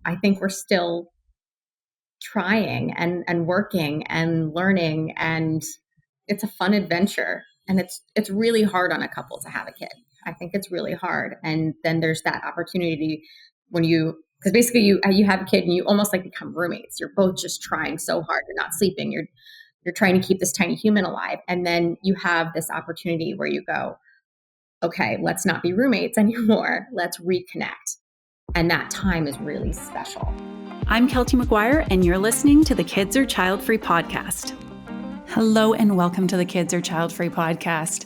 I think we're still trying and working and learning, and it's a fun adventure. And it's really hard on a couple to have a kid. I think it's really hard. And then there's that opportunity when because basically you have a kid and you almost like become roommates. You're both just trying so hard. You're not sleeping. You're trying to keep this tiny human alive. And then you have this opportunity where you go, okay, let's not be roommates anymore. Let's reconnect. And that time is really special. I'm Keltie McGuire, and you're listening to the Kids Are Childfree podcast. Hello, and welcome to the Kids Are Childfree podcast.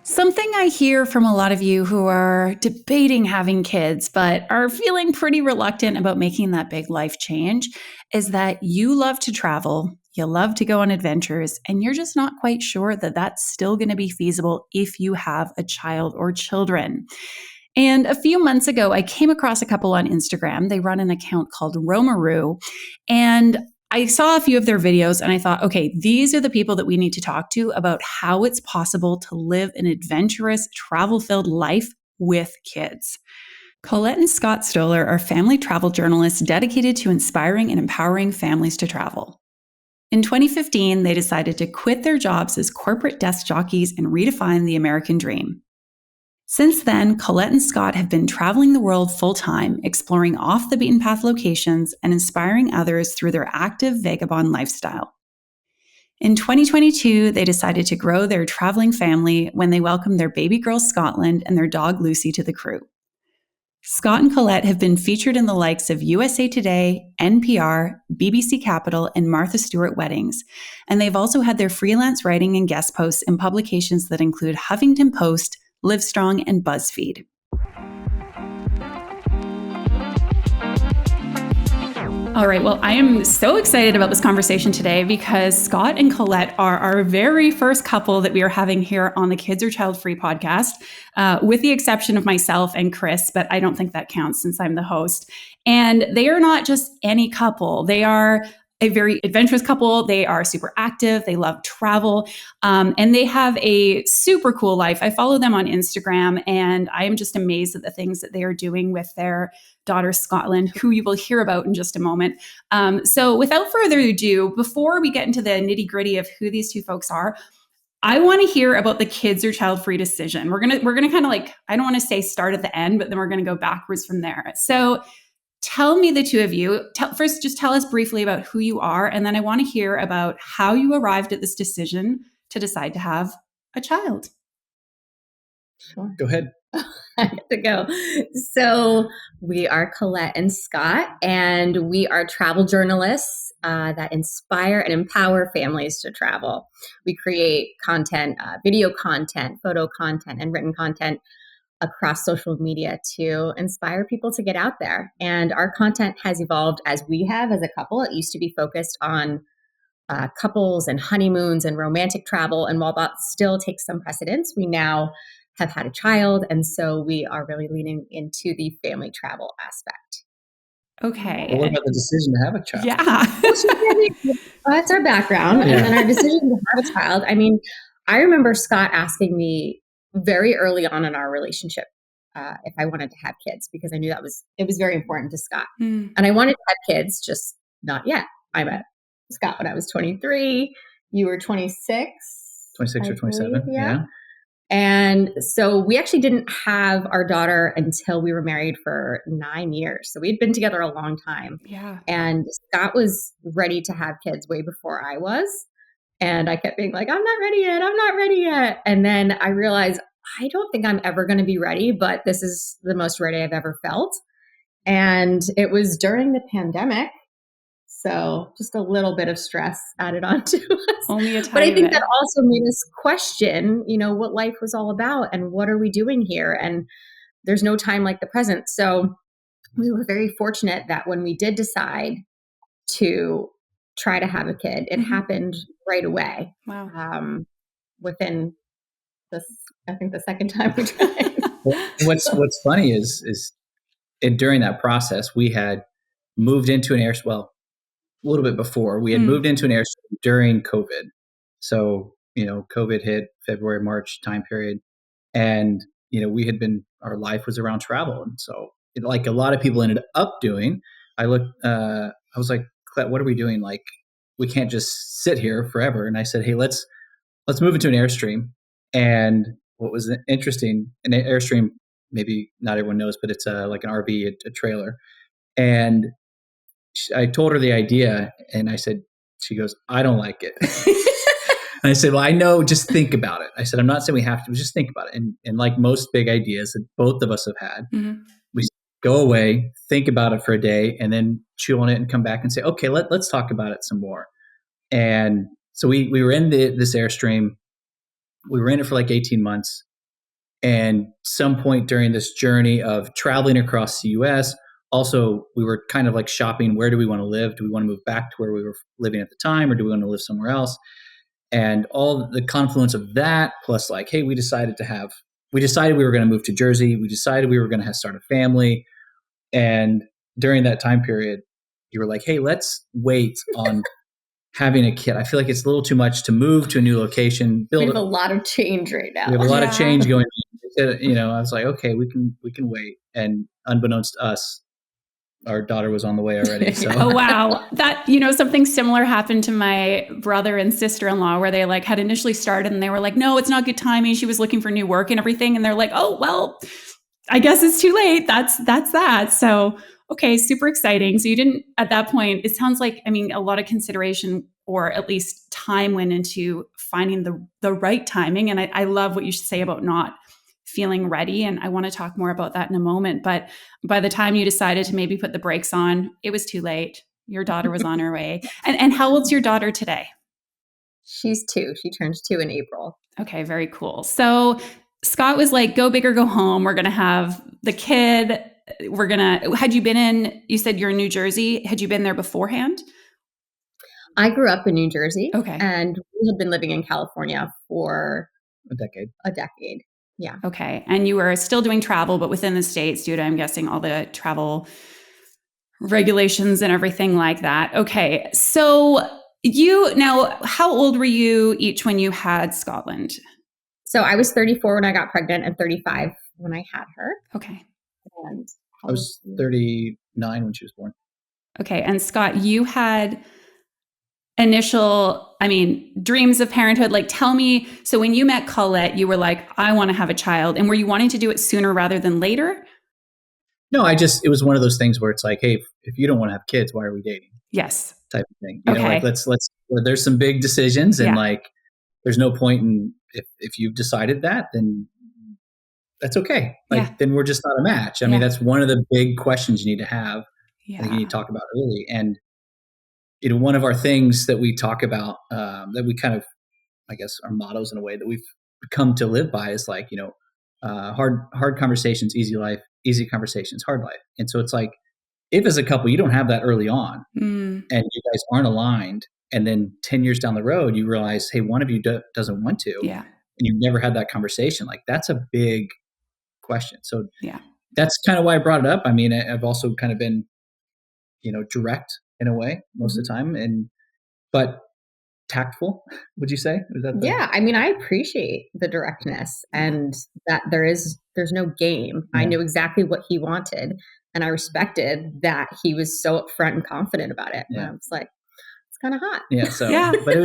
Something I hear from a lot of you who are debating having kids, but are feeling pretty reluctant about making that big life change, is that you love to travel, you love to go on adventures, and you're just not quite sure that that's still going to be feasible if you have a child or children. And a few months ago, I came across a couple on Instagram. They run an account called Romaroo, and I saw a few of their videos and I thought, okay, these are the people that we need to talk to about how it's possible to live an adventurous, travel-filled life with kids. Collette and Scott Stohler are family travel journalists dedicated to inspiring and empowering families to travel. In 2015, they decided to quit their jobs as corporate desk jockeys and redefine the American dream. Since then, Collette and Scott have been traveling the world full-time, exploring off-the-beaten-path locations and inspiring others through their active vagabond lifestyle. In 2022, they decided to grow their traveling family when they welcomed their baby girl Scotland and their dog Lucy to the crew. Scott and Collette have been featured in the likes of USA Today, NPR, BBC Capital, and Martha Stewart Weddings, and they've also had their freelance writing and guest posts in publications that include Huffington Post, Livestrong, and BuzzFeed. All right, well, I am so excited about this conversation today because Scott and Collette are our very first couple that we are having here on the Kids Are Childfree podcast, with the exception of myself and Chris, but I don't think that counts since I'm the host. And they are not just any couple. They are a very adventurous couple. They are super active. They love travel. And they have a super cool life. I follow them on Instagram, and I am just amazed at the things that they are doing with their daughter, Scotland, who you will hear about in just a moment. So without further ado, before we get into the nitty gritty of who these two folks are, I want to hear about the Kids Are Child-Free decision. We're gonna kind of like, I don't want to say start at the end, but then we're going to go backwards from there. So tell me, the two of you, first just tell us briefly about who you are, and then I want to hear about how you arrived at this decision to decide to have a child. Sure. Go ahead. I have to go. So we are Collette and Scott, and we are travel journalists that inspire and empower families to travel. We create content, video content, photo content, and written content across social media to inspire people to get out there. And our content has evolved as we have as a couple. It used to be focused on couples and honeymoons and romantic travel. And while that still takes some precedence, we now have had a child. And so we are really leaning into the family travel aspect. Okay. Well, what about the decision to have a child? Yeah. That's our background. Yeah. And then our decision to have a child. I mean, I remember Scott asking me very early on in our relationship if I wanted to have kids, because I knew it was very important to Scott. And I wanted to have kids, just not yet. I met Scott when I was 23. You were 26. 26 or 27. Yeah. And so we actually didn't have our daughter until we were married for 9 years. So we'd been together a long time. Yeah. And Scott was ready to have kids way before I was. And I kept being like, I'm not ready yet. I'm not ready yet. And then I realized, I don't think I'm ever going to be ready, but this is the most ready I've ever felt. And it was during the pandemic. So just a little bit of stress added on to us. Only a tiny But I think bit. that also made us question, what life was all about and what are we doing here? And there's no time like the present. So we were very fortunate that when we did decide to try to have a kid, it happened right away. Wow. Within I think the second time we tried. What's funny is during that process, we had moved into an a little bit before. We had moved into an airstrip during COVID. So, COVID hit February, March time period. And, our life was around travel. And so like a lot of people ended up doing, I was like, Collette, what are we doing? Like, we can't just sit here forever. And I said, hey, let's move into an Airstream. And what was interesting, an Airstream, maybe not everyone knows, but it's like an RV, a trailer. And I told her the idea, and I said, she goes, I don't like it. And I said, well, I know, just think about it. I said, I'm not saying we have to, but just think about it. And like most big ideas that both of us have had, we go away, think about it for a day, and then chew on it and come back and say, okay, let's talk about it some more. And so we were in this Airstream. We were in it for like 18 months. And some point during this journey of traveling across the US, also we were kind of like shopping, where do we want to live? Do we want to move back to where we were living at the time, or do we want to live somewhere else? And all the confluence of that, plus like, hey, we decided we were going to move to Jersey. We decided we were going to start a family. And during that time period, you were like, hey, let's wait on having a kid. I feel like it's a little too much to move to a new location. We have a lot of change right now. We have a lot of change going on. You know, I was like, okay, we can wait. And unbeknownst to us, our daughter was on the way already. So. Oh, wow. That, you know, something similar happened to my brother and sister-in-law, where they like had initially started and they were like, no, it's not good timing. She was looking for new work and everything. And they're like, oh, well, I guess it's too late. That's that. So, okay, super exciting. So you didn't, at that point, it sounds like, I mean, a lot of consideration, or at least time, went into finding the right timing. And I love what you say about not feeling ready. And I want to talk more about that in a moment. But by the time you decided to maybe put the brakes on, it was too late. Your daughter was on her way. And how old's your daughter today? She's 2. She turns 2 in April. Okay, very cool. So Scott was like, go big or go home. We're going to have the kid. Had you been in, you said you're in New Jersey. Had you been there beforehand? I grew up in New Jersey. Okay. And we had been living in California for a decade. Yeah. Okay. And you were still doing travel, but within the States due to, I'm guessing, all the travel regulations and everything like that. Okay. So now, how old were you each when you had Scotland? So I was 34 when I got pregnant and 35 when I had her. Okay. And I was 39 when she was born. Okay. And Scott, you had initial, dreams of parenthood. Like, tell me, so when you met Collette, you were like, I want to have a child. And were you wanting to do it sooner rather than later? No, it was one of those things where it's like, hey, if you don't want to have kids, why are we dating? Yes. Type of thing. You know, like let's there's some big decisions, and like there's no point in, if you've decided that, then that's okay. Like then we're just not a match. I mean, that's one of the big questions you need to have. I think you need to talk about early. And you know, one of our things that we talk about, that we kind of, I guess, our mottos in a way that we've come to live by is like, you know, hard conversations, easy life, easy conversations, hard life. And so it's like, if as a couple, you don't have that early on and you guys aren't aligned, and then 10 years down the road, you realize, hey, one of you doesn't want to, and you've never had that conversation, like that's a big question. So that's kind of why I brought it up. I mean, I've also kind of been, you know, direct in a way most of the time, but tactful, would you say? Is that I mean, I appreciate the directness and that there's no game. I knew exactly what he wanted, and I respected that he was so upfront and confident about it. And I was like, it's kind of hot. Yeah. So, but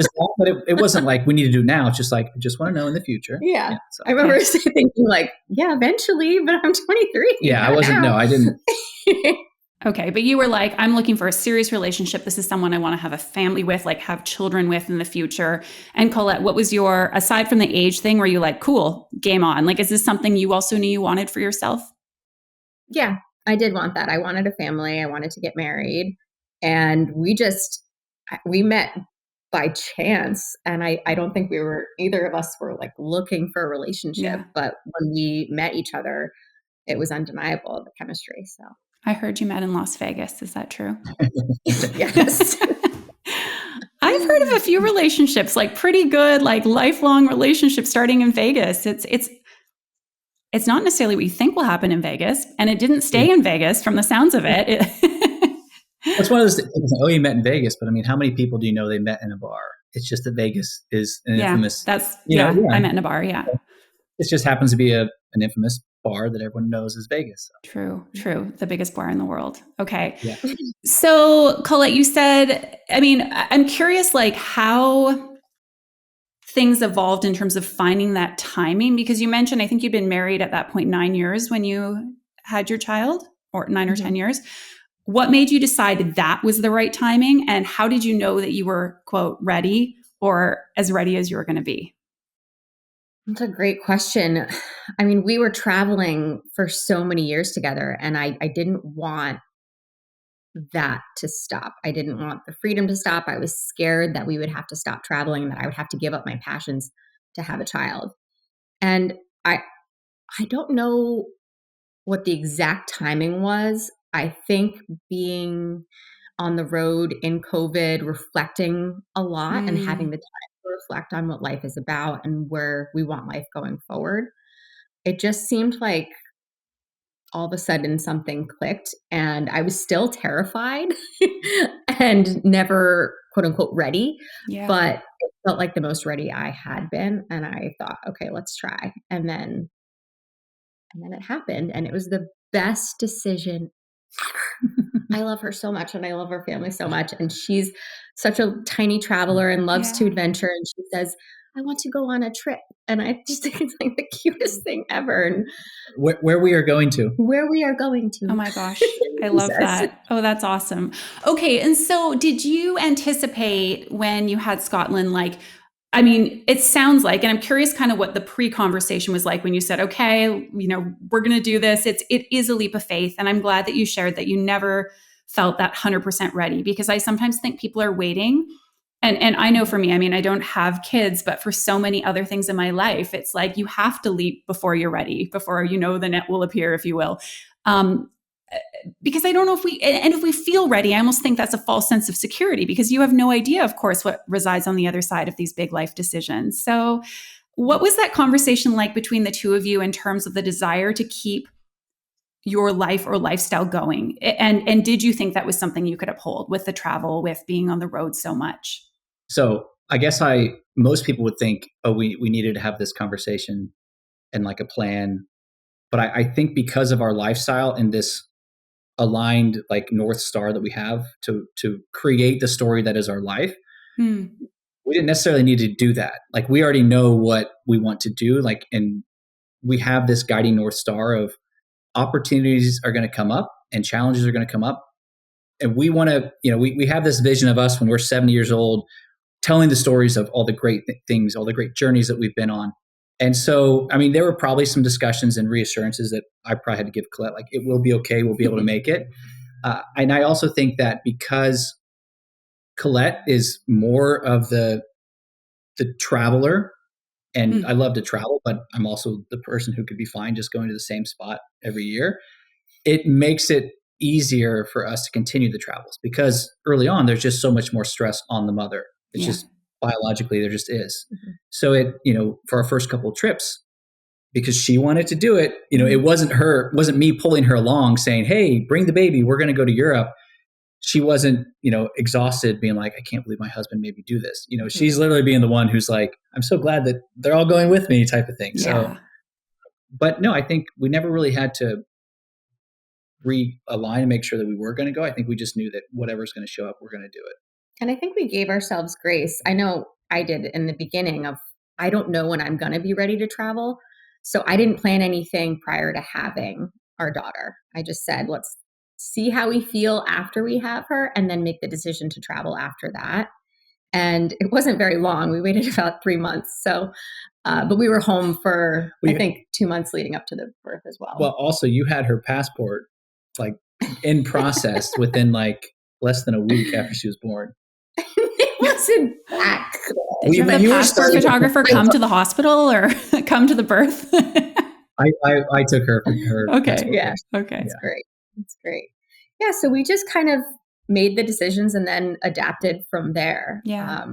it wasn't like we need to do it now. It's just like, I just want to know in the future. Yeah. So, I remember thinking like, eventually, but I'm 23. Yeah. I didn't. Okay. But you were like, I'm looking for a serious relationship. This is someone I want to have a family with, like have children with in the future. And Collette, what was aside from the age thing, were you like, cool, game on? Like, is this something you also knew you wanted for yourself? Yeah, I did want that. I wanted a family. I wanted to get married. And we met by chance. And I don't think either of us were like looking for a relationship, but when we met each other, it was undeniable, the chemistry. So I heard you met in Las Vegas. Is that true? Yes. I've heard of a few relationships, like pretty good, like lifelong relationships starting in Vegas. It's not necessarily what you think will happen in Vegas, and it didn't stay in Vegas from the sounds of it. It's one of those things. Oh, you met in Vegas, but I mean, how many people do you know they met in a bar? It's just that Vegas is an infamous. I met in a bar. Yeah, it just happens to be an infamous bar that everyone knows is Vegas. True. The biggest bar in the world. Okay. Yeah. So Collette, you said, I'm curious, like how things evolved in terms of finding that timing, because you mentioned, I think you'd been married at that point 9 years when you had your child, or 9 or 10 years. What made you decide that was the right timing? And how did you know that you were, quote, ready, or as ready as you were going to be? That's a great question. I mean, we were traveling for so many years together, and I didn't want that to stop. I didn't want the freedom to stop. I was scared that we would have to stop traveling, that I would have to give up my passions to have a child. And I don't know what the exact timing was. I think being on the road in COVID, reflecting a lot and having the time to reflect on what life is about and where we want life going forward. It just seemed like all of a sudden something clicked, and I was still terrified and never quote unquote ready, but it felt like the most ready I had been. And I thought, okay, let's try. And then it happened, and it was the best decision ever. I love her so much, and I love her family so much. And she's such a tiny traveler and loves to adventure. And she says, I want to go on a trip. And I just think it's like the cutest thing ever. And where we are going to. Where we are going to. Oh my gosh. I love that. Oh, that's awesome. Okay. And so did you anticipate when you had Scotland, like, I mean, it sounds like, and I'm curious kind of what the pre-conversation was like when you said, okay, you know, we're going to do this. It is a leap of faith. And I'm glad that you shared that you never felt that 100% ready, because I sometimes think people are waiting. And I know for me, I mean, I don't have kids, but for so many other things in my life, it's like you have to leap before you're ready, before you know the net will appear, if you will. Because I don't know if we feel ready, I almost think that's a false sense of security, because you have no idea, of course, what resides on the other side of these big life decisions. So what was that conversation like between the two of you in terms of the desire to keep your life or lifestyle going? And did you think that was something you could uphold with the travel, with being on the road so much? So I guess most people would think, oh, we needed to have this conversation and like a plan. But I think because of our lifestyle and this aligned like North Star that we have to create the story that is our life, we didn't necessarily need to do that. Like we already know what we want to do. Like, and we have this guiding North Star of opportunities are going to come up and challenges are going to come up. And we want to, you know, we have this vision of us when we're 70 years old, telling the stories of all the great things, all the great journeys that we've been on. And so, I mean, there were probably some discussions and reassurances that I probably had to give Collette, like, it will be okay. We'll be able to make it. And I also think that because Collette is more of the traveler, and I love to travel, but I'm also the person who could be fine just going to the same spot every year. It makes it easier for us to continue the travels, because early on, there's just so much more stress on the mother. It's just biologically, there just is. So it, you know, for our first couple of trips, because she wanted to do it, you know, it wasn't me pulling her along saying, hey, bring the baby, we're going to go to Europe. She wasn't, you know, exhausted being like, I can't believe my husband made me do this. You know, she's literally being the one who's like, I'm so glad that they're all going with me type of thing. Yeah. So, but no, I think we never really had to realign and make sure that we were going to go. I think we just knew that whatever's going to show up, we're going to do it. And I think we gave ourselves grace. I know I did in the beginning of, I don't know when I'm going to be ready to travel. So I didn't plan anything prior to having our daughter. I just said, let's see how we feel after we have her and then make the decision to travel after that. And it wasn't very long. We waited about 3 months. So, but we were home for, I think, 2 months leading up to the birth as well. Well, also you had her passport like in process within like less than a week after she was born. It wasn't that cool. Did you have the passport photographer come to the hospital or come to the birth? I took her. Okay. Yeah. Okay. It's great. It's great. Yeah. So we just kind of made the decisions and then adapted from there. Yeah.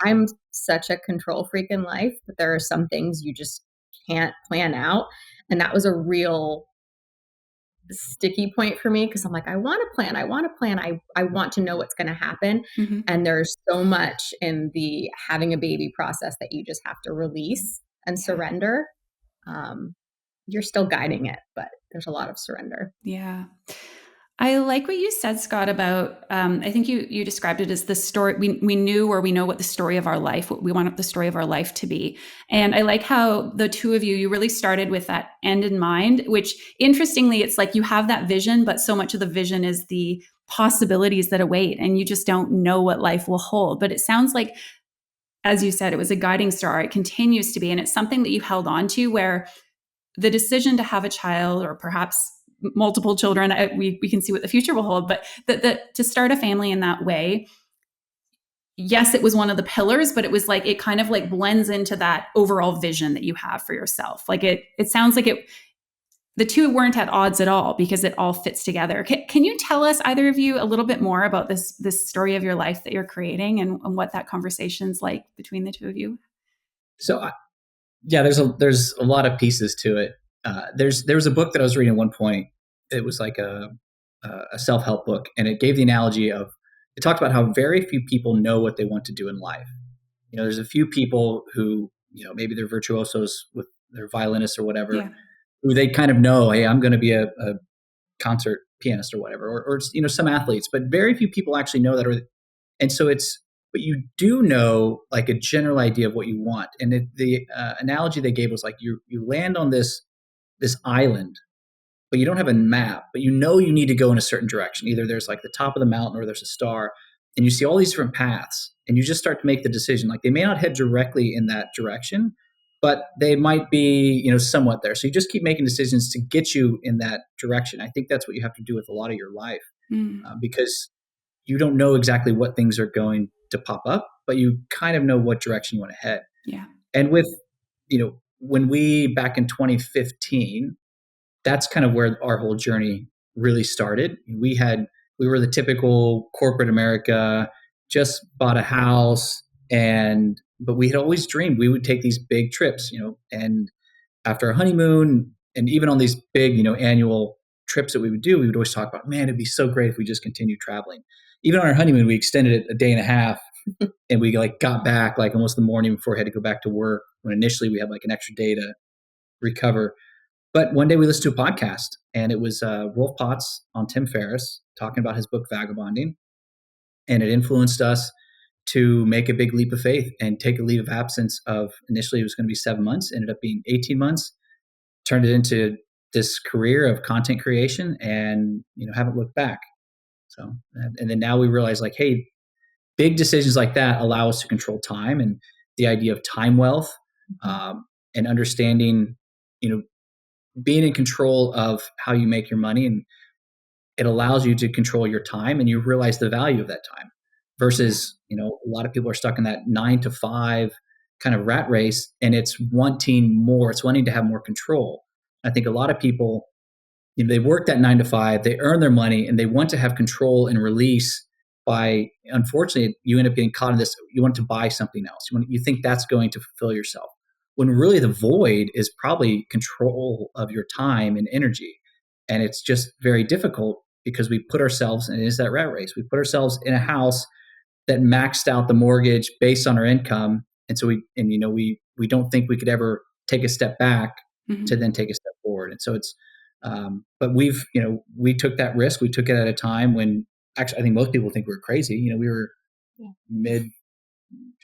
I'm such a control freak in life, but there are some things you just can't plan out. And that was a real sticky point for me, because I'm like, I want to plan. I want to know what's going to happen. And there's so much in the having a baby process that you just have to release and surrender. you're still guiding it, but there's a lot of surrender. Yeah. I like what you said, Scott, about, I think you described it as the story. We knew, or we know what the story of our life, what we want the story of our life to be. And I like how the two of you really started with that end in mind, which interestingly, it's like you have that vision, but so much of the vision is the possibilities that await, and you just don't know what life will hold. But it sounds like, as you said, it was a guiding star. It continues to be. And it's something that you held on to, where the decision to have a child, or perhaps multiple children, we can see what the future will hold, but to start a family in that way, yes, it was one of the pillars, but it was like, it kind of like blends into that overall vision that you have for yourself. Like it sounds like the two weren't at odds at all, because it all fits together. Can you tell us, either of you, a little bit more about this story of your life that you're creating, and what that conversation's like between the two of you? So yeah, there's a lot of pieces to it. There was a book that I was reading at one point. It was like a self-help book, and it gave the analogy of, it talked about how very few people know what they want to do in life. There's a few people who, maybe they're virtuosos with their violinists or whatever, Yeah. who they kind of know, hey, I'm going to be a concert pianist or whatever, or some athletes, but very few people actually know that. And so but you do know like a general idea of what you want. And the analogy they gave was like, you land on this island, but you don't have a map, but you need to go in a certain direction. Either there's like the top of the mountain, or there's a star, and you see all these different paths, and you just start to make the decision. Like, they may not head directly in that direction, but they might be, somewhat there. So you just keep making decisions to get you in that direction. I think that's what you have to do with a lot of your life, because you don't know exactly what things are going to pop up, but you kind of know what direction you want to head. Yeah. And with, when we, back in 2015, that's kind of where our whole journey really started. We were the typical corporate America, just bought a house, but we had always dreamed we would take these big trips, and after a honeymoon, and even on these big, annual trips that we would always talk about, man, it'd be so great if we just continued traveling. Even on our honeymoon, we extended it a day and a half, and we like got back like almost the morning before we had to go back to work, when initially we had like an extra day to recover. But one day we listened to a podcast, and it was Wolf Potts on Tim Ferriss talking about his book Vagabonding, and it influenced us to make a big leap of faith and take a leave of absence of, initially it was going to be 7 months, ended up being 18 months, turned it into this career of content creation, and haven't looked back. So, and then now we realize like, hey, big decisions like that allow us to control time, and the idea of time wealth, and understanding, being in control of how you make your money, and it allows you to control your time, and you realize the value of that time, versus, a lot of people are stuck in that 9 to 5 kind of rat race, and it's wanting more. It's wanting to have more control. I think a lot of people, they work that 9 to 5, they earn their money, and they want to have control and release by, unfortunately, you end up getting caught in this. You want to buy something else. You think that's going to fulfill yourself, when really the void is probably control of your time and energy. And it's just very difficult, because we put ourselves, and it is that rat race. We put ourselves in a house that maxed out the mortgage based on our income. And so we don't think we could ever take a step back to then take a step forward. And so it's, but we took that risk. We took it at a time when actually I think most people think we're crazy. We were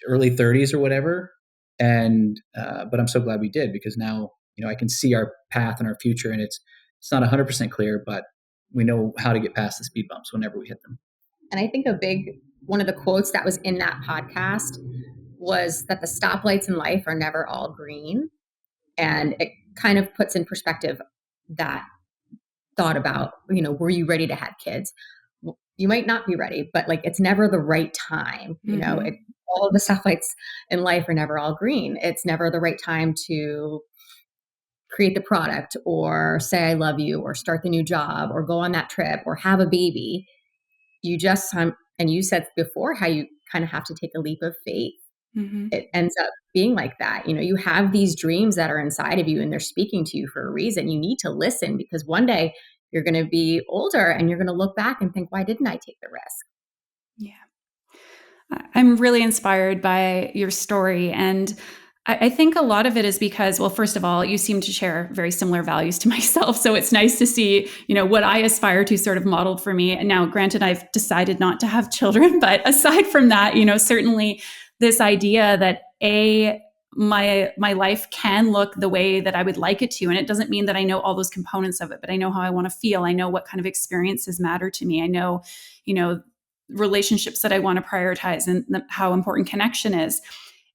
early 30s or whatever. And, but I'm so glad we did, because now, I can see our path and our future, and it's not 100% clear, but we know how to get past the speed bumps whenever we hit them. And I think one of the quotes that was in that podcast was that the stoplights in life are never all green. And it kind of puts in perspective that thought about, were you ready to have kids? You might not be ready, but like, it's never the right time. All of the stoplights in life are never all green. It's never the right time to create the product, or say I love you, or start the new job, or go on that trip, or have a baby. You just, and you said before how you kind of have to take a leap of faith. It ends up being like that. You have these dreams that are inside of you, and they're speaking to you for a reason. You need to listen, because one day you're going to be older, and you're going to look back and think, why didn't I take the risk? Yeah. I'm really inspired by your story. And I think a lot of it is because, well, first of all, you seem to share very similar values to myself. So it's nice to see, what I aspire to sort of modeled for me. And now, granted, I've decided not to have children, but aside from that, certainly this idea that my life can look the way that I would like it to. And it doesn't mean that I know all those components of it, but I know how I want to feel. I know what kind of experiences matter to me. I know, relationships that I want to prioritize and how important connection is.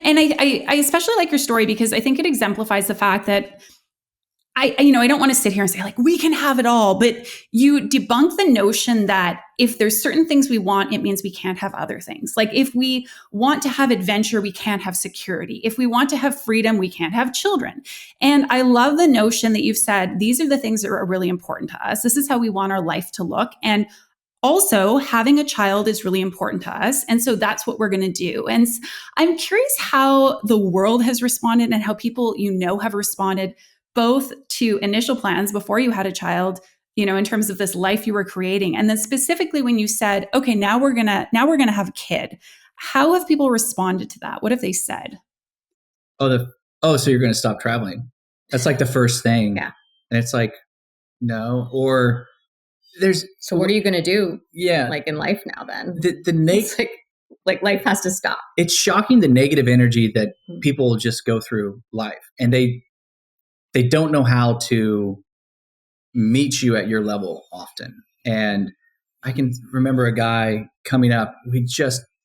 And I especially like your story because I think it exemplifies the fact that I don't want to sit here and say like, we can have it all, but you debunk the notion that if there's certain things we want, it means we can't have other things. Like if we want to have adventure, we can't have security. If we want to have freedom, we can't have children. And I love the notion that you've said, these are the things that are really important to us. This is how we want our life to look. And also, having a child is really important to us. And so that's what we're going to do. And I'm curious how the world has responded and how people have responded both to initial plans before you had a child, in terms of this life you were creating. And then specifically when you said, okay, now we're going to have a kid. How have people responded to that? What have they said? So you're going to stop traveling. That's like the first thing. Yeah. And it's like, no, or so what are you going to do? Yeah. Like in life now then? It's like life has to stop. It's shocking the negative energy that people just go through life, and they don't know how to meet you at your level often. And I can remember a guy coming up,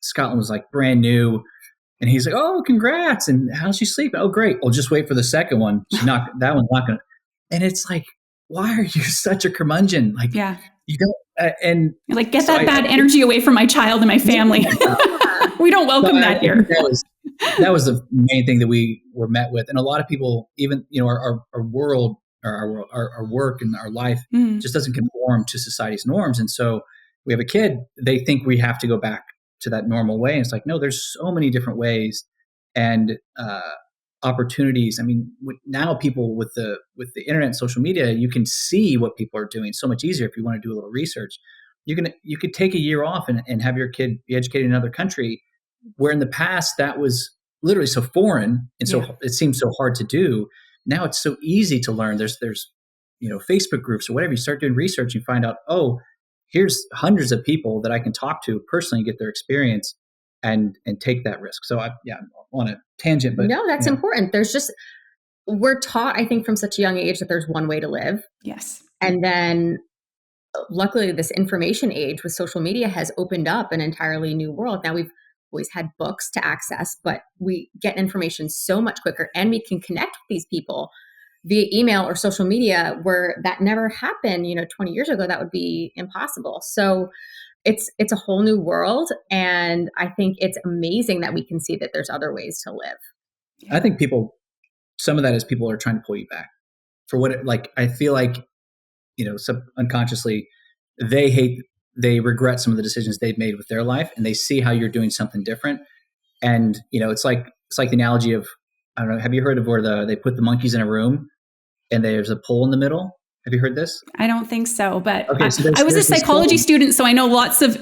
Scotland was like brand new. And he's like, oh, congrats. And how's she sleep? Oh, great. Well, just wait for the second one. That one's not going to. And it's like, why are you such a curmudgeon? Like, yeah. You don't, and you're like, get that bad energy away from my child and my family. We don't welcome that here. That was the main thing that we were met with. And a lot of people, even, our world, or our work and our life just doesn't conform to society's norms. And so we have a kid, they think we have to go back to that normal way. And it's like, no, there's so many different ways and opportunities. I mean, now people with the internet and social media, you can see what people are doing so much easier. If you want to do a little research, you could take a year off and have your kid be educated in another country, where in the past that was literally so foreign and so it seems so hard to do. Now it's so easy to learn. There's Facebook groups or whatever. You start doing research, you find out, oh, here's hundreds of people that I can talk to personally and get their experience and take that risk. So I'm on a tangent, but no, that's important. We're taught, I think, from such a young age that there's one way to live. Yes. And then luckily this information age with social media has opened up an entirely new world. Now we've always had books to access, but we get information so much quicker and we can connect with these people via email or social media, where that never happened, 20 years ago. That would be impossible. So it's a whole new world. And I think it's amazing that we can see that there's other ways to live. I think some of that is people are trying to pull you back for I feel like, unconsciously they regret some of the decisions they've made with their life, and they see how you're doing something different. And, it's like the analogy of, I don't know, have you heard of where they put the monkeys in a room and there's a pole in the middle? Have you heard this? I don't think so, but okay, so I was a psychology student, so I know lots of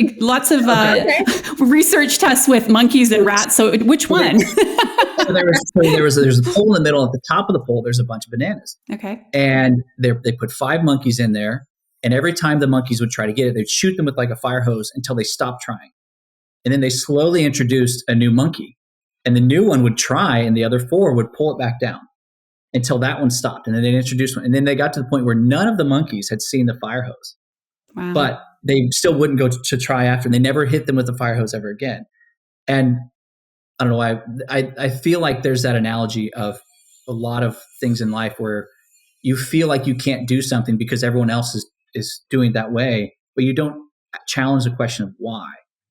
research tests with monkeys and rats. So which one? So there's a pole in the middle. At the top of the pole, there's a bunch of bananas. Okay. And they put 5 monkeys in there, and every time the monkeys would try to get it, they'd shoot them with like a fire hose until they stopped trying. And then they slowly introduced a new monkey, and the new one would try, and the other 4 would pull it back down until that one stopped. And then they'd introduce one. And then they got to the point where none of the monkeys had seen the fire hose. Wow. But they still wouldn't go to try after. And they never hit them with the fire hose ever again. And I don't know why. I feel like there's that analogy of a lot of things in life where you feel like you can't do something because everyone else is doing that way, but you don't challenge the question of why.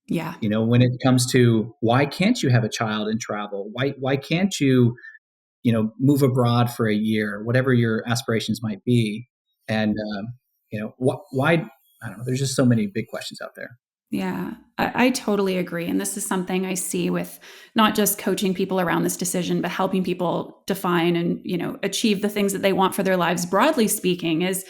Yeah. When it comes to why can't you have a child and travel? Why can't you, move abroad for a year, whatever your aspirations might be? And, why, I don't know, there's just so many big questions out there. Yeah, I totally agree. And this is something I see with not just coaching people around this decision, but helping people define and, achieve the things that they want for their lives. Broadly speaking, is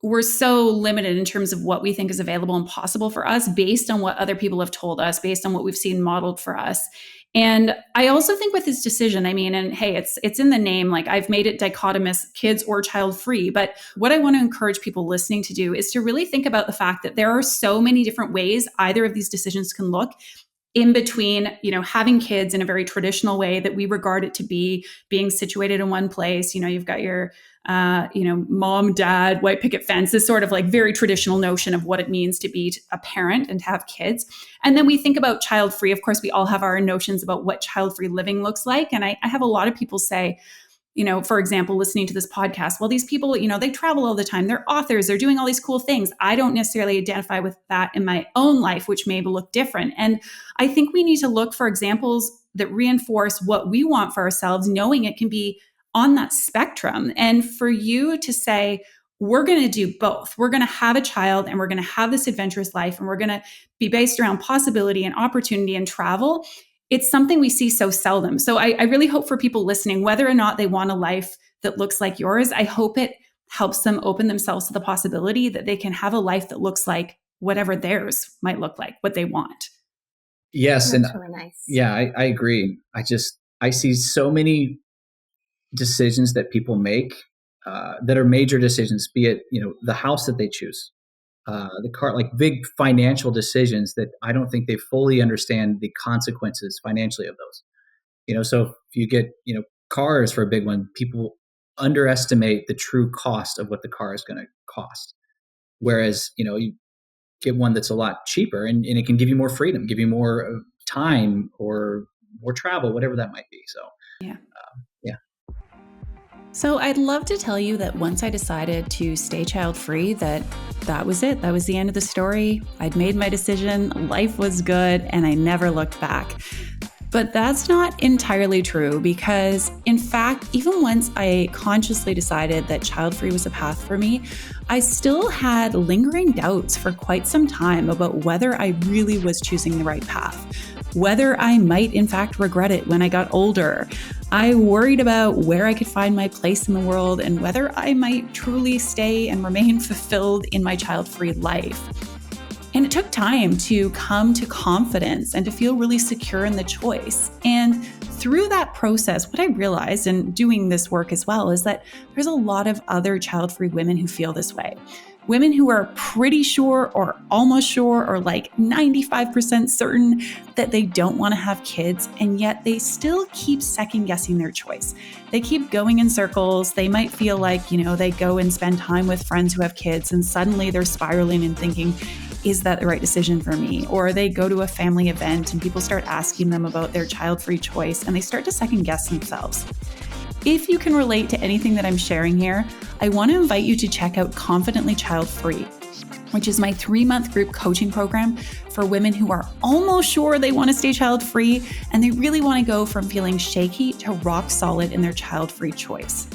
we're so limited in terms of what we think is available and possible for us based on what other people have told us, based on what we've seen modeled for us. And I also think with this decision, I mean, and hey, it's in the name, like I've made it dichotomous, kids or child free. But what I want to encourage people listening to do is to really think about the fact that there are so many different ways either of these decisions can look in between, having kids in a very traditional way that we regard it to be, being situated in one place. You've got your, mom, dad, white picket fence, this sort of like very traditional notion of what it means to be a parent and to have kids. And then we think about child free. Of course, we all have our notions about what child free living looks like. And I have a lot of people say, for example, listening to this podcast, well, these people, they travel all the time. They're authors. They're doing all these cool things. I don't necessarily identify with that in my own life, which may look different. And I think we need to look for examples that reinforce what we want for ourselves, knowing it can be on that spectrum. And for you to say, we're going to do both. We're going to have a child and we're going to have this adventurous life and we're going to be based around possibility and opportunity and travel. It's something we see so seldom. So I really hope for people listening, whether or not they want a life that looks like yours, I hope it helps them open themselves to the possibility that they can have a life that looks like whatever theirs might look like, what they want. Yes. That's And really nice. yeah, I agree. I see so many decisions that people make that are major decisions, be it, the house that they choose, the car, like big financial decisions that I don't think they fully understand the consequences financially of those. So if you get, cars for a big one, people underestimate the true cost of what the car is going to cost. Whereas, you get one that's a lot cheaper and it can give you more freedom, give you more time or more travel, whatever that might be. So, Yeah. Yeah. So I'd love to tell you that once I decided to stay child free, that was it. That was the end of the story. I'd made my decision, life was good, and I never looked back. But that's not entirely true because, in fact, even once I consciously decided that child-free was a path for me, I still had lingering doubts for quite some time about whether I really was choosing the right path, whether I might in fact regret it when I got older. I worried about where I could find my place in the world and whether I might truly stay and remain fulfilled in my child-free life. And it took time to come to confidence and to feel really secure in the choice. And through that process, what I realized in doing this work as well is that there's a lot of other child-free women who feel this way. Women who are pretty sure or almost sure or like 95% certain that they don't want to have kids, and yet they still keep second guessing their choice. They keep going in circles. They might feel like, they go and spend time with friends who have kids and suddenly they're spiraling and thinking, is that the right decision for me? Or they go to a family event and people start asking them about their child-free choice and they start to second guess themselves. If you can relate to anything that I'm sharing here, I want to invite you to check out Confidently Child-Free, which is my 3-month group coaching program for women who are almost sure they want to stay child-free and they really want to go from feeling shaky to rock solid in their child-free choice.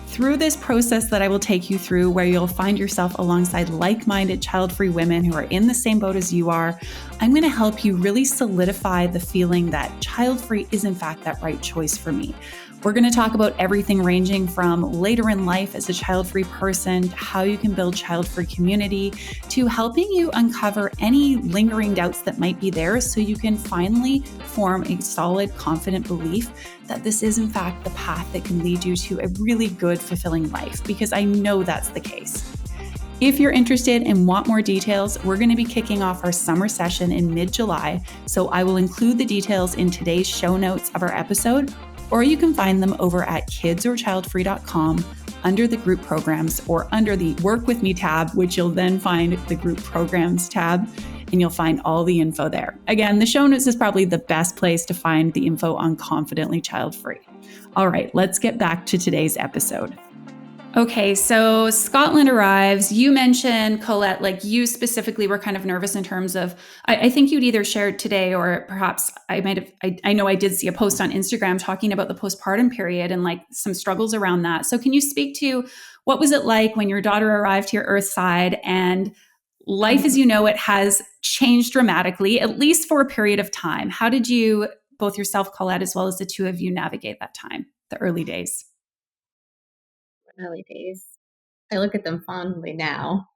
Through this process that I will take you through, where you'll find yourself alongside like-minded child-free women who are in the same boat as you are, I'm going to help you really solidify the feeling that child-free is in fact that right choice for me. We're going to talk about everything ranging from later in life as a child-free person, to how you can build child-free community, to helping you uncover any lingering doubts that might be there so you can finally form a solid, confident belief that this is in fact the path that can lead you to a really good, fulfilling life, because I know that's the case. If you're interested and want more details, we're going to be kicking off our summer session in mid-July, so I will include the details in today's show notes of our episode, or you can find them over at kidsorchildfree.com under the group programs or under the Work With Me tab, which you'll then find the group programs tab, and you'll find all the info there. Again, the show notes is probably the best place to find the info on Confidently Child-Free. All right, let's get back to today's episode. Okay, so Scotland arrives. You mentioned, Collette, like you specifically were kind of nervous in terms of, I think you'd either shared today or perhaps I might have, I know I did see a post on Instagram talking about the postpartum period and like some struggles around that. So can you speak to what was it like when your daughter arrived here Earthside, and life as you know it has changed dramatically, at least for a period of time? How did you, both yourself, Collette, as well as the two of you, navigate that time, the early days? Early days. I look at them fondly now.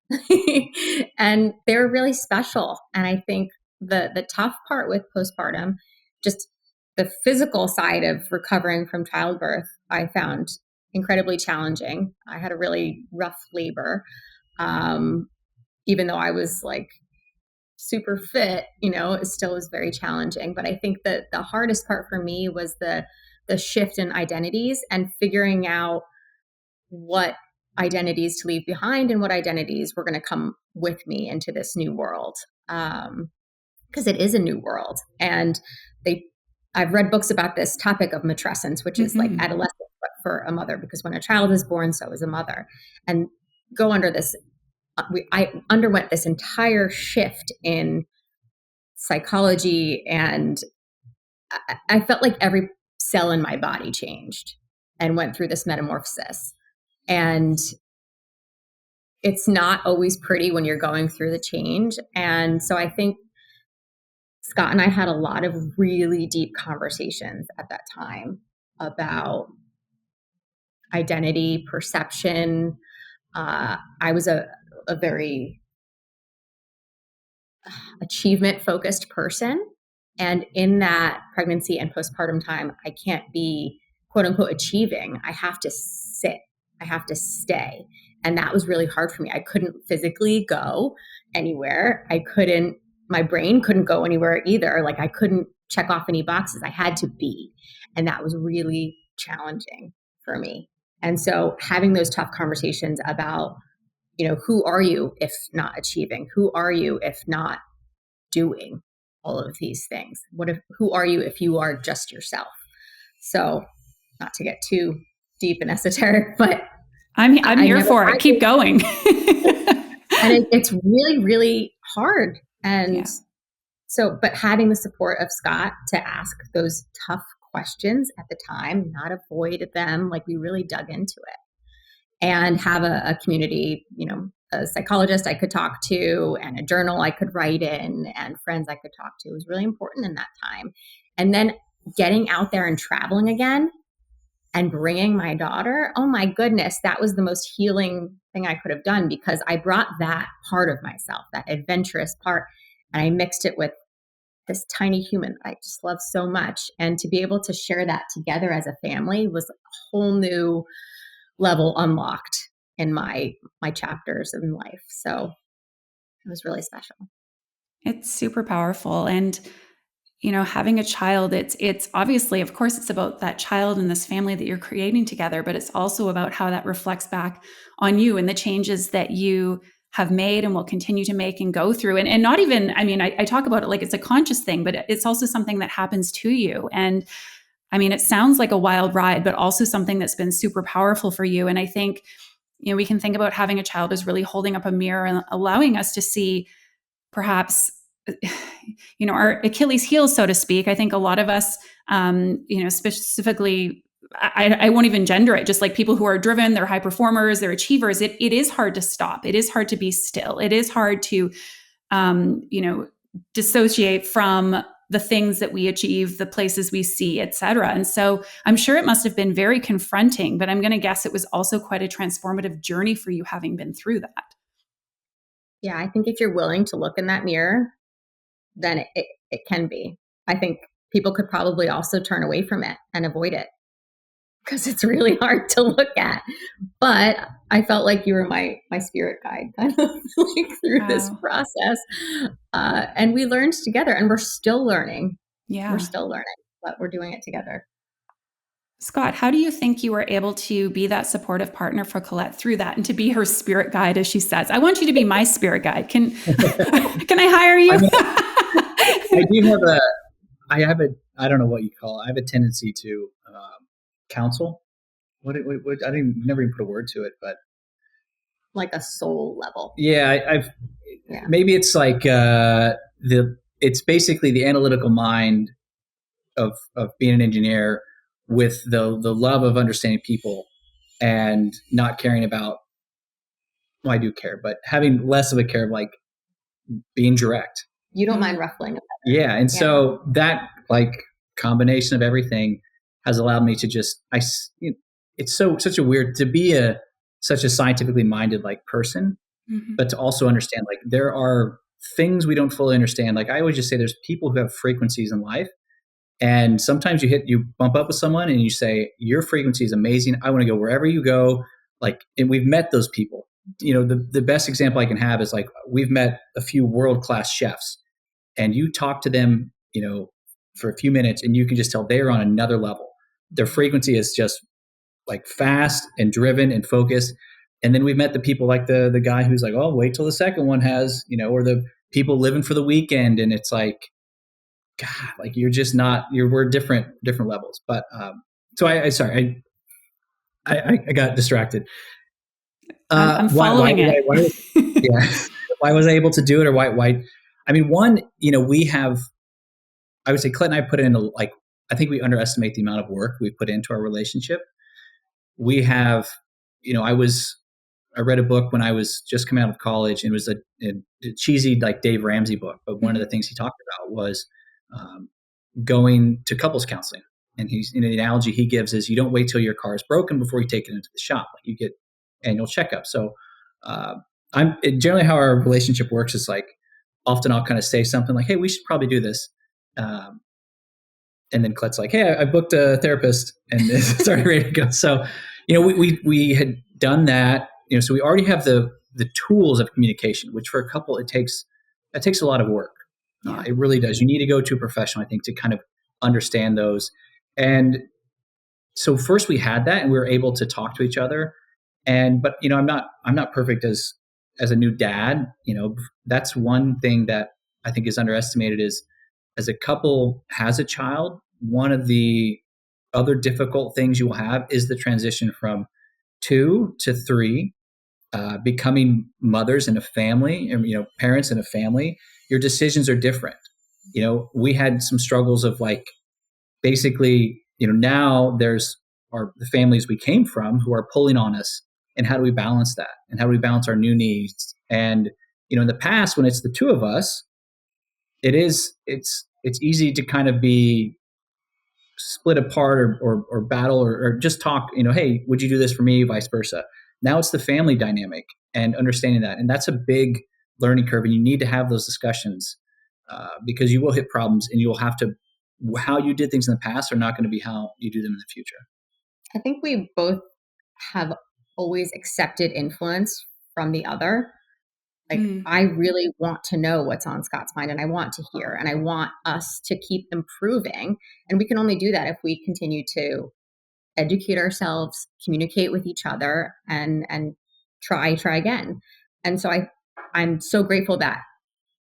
And they were really special. And I think the tough part with postpartum, just the physical side of recovering from childbirth, I found incredibly challenging. I had a really rough labor. Even though I was like super fit, it still was very challenging. But I think that the hardest part for me was the shift in identities and figuring out what identities to leave behind and what identities were going to come with me into this new world. Because it is a new world. And I've read books about this topic of matrescence, which is like adolescence, but for a mother, because when a child is born, so is a mother. And go under this, I underwent this entire shift in psychology, and I felt like every cell in my body changed and went through this metamorphosis. And it's not always pretty when you're going through the change. And so I think Scott and I had a lot of really deep conversations at that time about identity, perception. I was a very achievement-focused person. And in that pregnancy and postpartum time, I can't be, quote unquote, achieving. I have to sit. I have to stay. And that was really hard for me. I couldn't physically go anywhere. My brain couldn't go anywhere either. Like I couldn't check off any boxes. I had to be. And that was really challenging for me. And so having those tough conversations about, who are you if not achieving? Who are you if not doing all of these things? Who are you if you are just yourself? So not to get too deep and esoteric, but I'm here for it. Keep going. And it's really, really hard. And so, but having the support of Scott to ask those tough questions at the time, not avoid them, like we really dug into it, and have a community, a psychologist I could talk to and a journal I could write in and friends I could talk to was really important in that time. And then getting out there and traveling again and bringing my daughter, oh my goodness, that was the most healing thing I could have done, because I brought that part of myself, that adventurous part, and I mixed it with this tiny human I just love so much. And to be able to share that together as a family was a whole new level unlocked in my chapters in life. So it was really special. It's super powerful. And having a child, it's obviously, of course, it's about that child and this family that you're creating together, but it's also about how that reflects back on you and the changes that you have made and will continue to make and go through. And not even, I talk about it like it's a conscious thing, but it's also something that happens to you. And it sounds like a wild ride, but also something that's been super powerful for you. And I think, we can think about having a child as really holding up a mirror and allowing us to see perhaps our Achilles heel, so to speak. I think a lot of us, specifically, I won't even gender it, just like people who are driven, they're high performers, they're achievers. It is hard to stop. It is hard to be still. It is hard to, dissociate from the things that we achieve, the places we see, et cetera. And so I'm sure it must have been very confronting, but I'm going to guess it was also quite a transformative journey for you, having been through that. Yeah, I think if you're willing to look in that mirror, then it can be. I think people could probably also turn away from it and avoid it because it's really hard to look at. But I felt like you were my spirit guide kind of like through this process. And we learned together, and we're still learning. Yeah. We're still learning, but we're doing it together. Scott, how do you think you were able to be that supportive partner for Collette through that and to be her spirit guide, as she says? I want you to be my spirit guide. Can I hire you? I don't know what you call it. I have a tendency to counsel. I never even put a word to it, but like a soul level. Yeah, maybe it's like it's basically the analytical mind of being an engineer with the love of understanding people and not caring about. Well, I do care, but having less of a care of like being direct. You don't mind ruffling a feather. Yeah, and so that like combination of everything has allowed me to just it's such a weird to be such a scientifically minded like person, but to also understand like there are things we don't fully understand. Like I always just say there's people who have frequencies in life And sometimes you bump up with someone and you say, your frequency is amazing. I want to go wherever you go. Like, and we've met those people. The best example I can have is like, we've met a few world-class chefs, and you talk to them, for a few minutes, and you can just tell they're on another level. Their frequency is just like fast and driven and focused. And then we've met the people like the guy who's like, oh, wait till the second one has, or the people living for the weekend. And it's like, God, like we're different levels. But so I got distracted. I'm following it. Why was I able to do it, or why? I mean, one, I would say Collette and I put in I think we underestimate the amount of work we put into our relationship. We have, I read a book when I was just coming out of college, and it was a cheesy like Dave Ramsey book. But one of the things he talked about was going to couples counseling. And the analogy he gives is, you don't wait till your car is broken before you take it into the shop. Like, you get annual checkup. So generally how our relationship works is like, often I'll kind of say something like, hey, we should probably do this. And then Colette's like, hey, I booked a therapist, and it's already ready to go. So, we had done that, so we already have the tools of communication, which for a couple, it takes a lot of work. Yeah. It really does. You need to go to a professional, I think, to kind of understand those. And so first we had that, and we were able to talk to each other. But I'm not perfect as a new dad. That's one thing that I think is underestimated is, as a couple has a child, one of the other difficult things you will have is the transition from 2 to 3, becoming mothers in a family, and parents in a family. Your decisions are different. We had some struggles of like, basically, now there's the families we came from who are pulling on us, and how do we balance that, and how do we balance our new needs? And in the past, when it's the two of us, it's easy to kind of be split apart or battle or just talk, hey, would you do this for me, vice versa. Now it's the family dynamic and understanding that. And that's a big learning curve. And you need to have those discussions because you will hit problems, and you will have to, how you did things in the past are not going to be how you do them in the future. I think we both have always accepted influence from the other. Like, I really want to know what's on Scott's mind, and I want to hear, and I want us to keep improving. And we can only do that if we continue to educate ourselves, communicate with each other, and try again. And so I'm so grateful that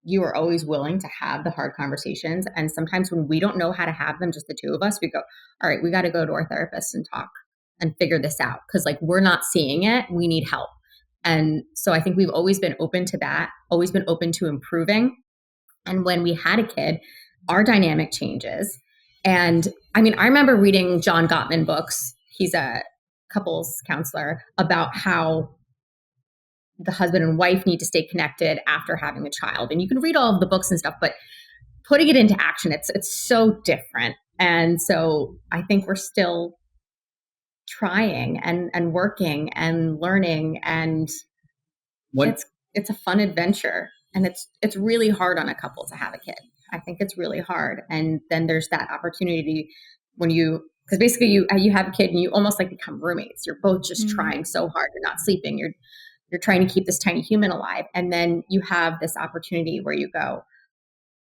you are always willing to have the hard conversations. And sometimes when we don't know how to have them, just the two of us, we go, all right, we got to go to our therapist and talk and figure this out. Cause like, we're not seeing it. We need help. And so I think we've always been open to that, always been open to improving. And when we had a kid, our dynamic changes. And I mean, I remember reading John Gottman books. He's a couples counselor, about how the husband and wife need to stay connected after having a child. And you can read all of the books and stuff, but putting it into action, it's so different. And so I think we're still trying and working and learning, and it's a fun adventure. And it's really hard on a couple to have a kid. I think it's really hard. And then there's that opportunity when because basically you have a kid and you almost like become roommates. You're both just trying so hard. You're not sleeping. You're trying to keep this tiny human alive. And then you have this opportunity where you go,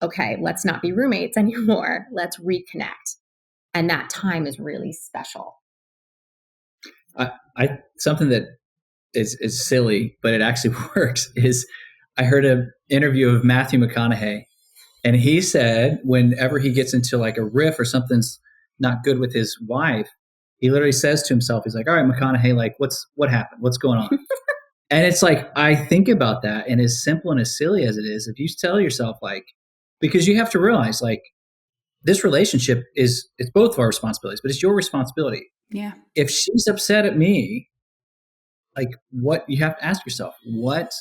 okay, let's not be roommates anymore. Let's reconnect. And that time is really special. Something that is silly, but it actually works, is I heard an interview of Matthew McConaughey, and he said whenever he gets into like a riff or something's not good with his wife, he literally says to himself, he's like, all right, McConaughey, like what happened? What's going on? And it's like, I think about that, and as simple and as silly as it is, if you tell yourself like, because you have to realize like, this relationship it's both of our responsibilities, but it's your responsibility. Yeah. If she's upset at me, like, what you have to ask yourself, what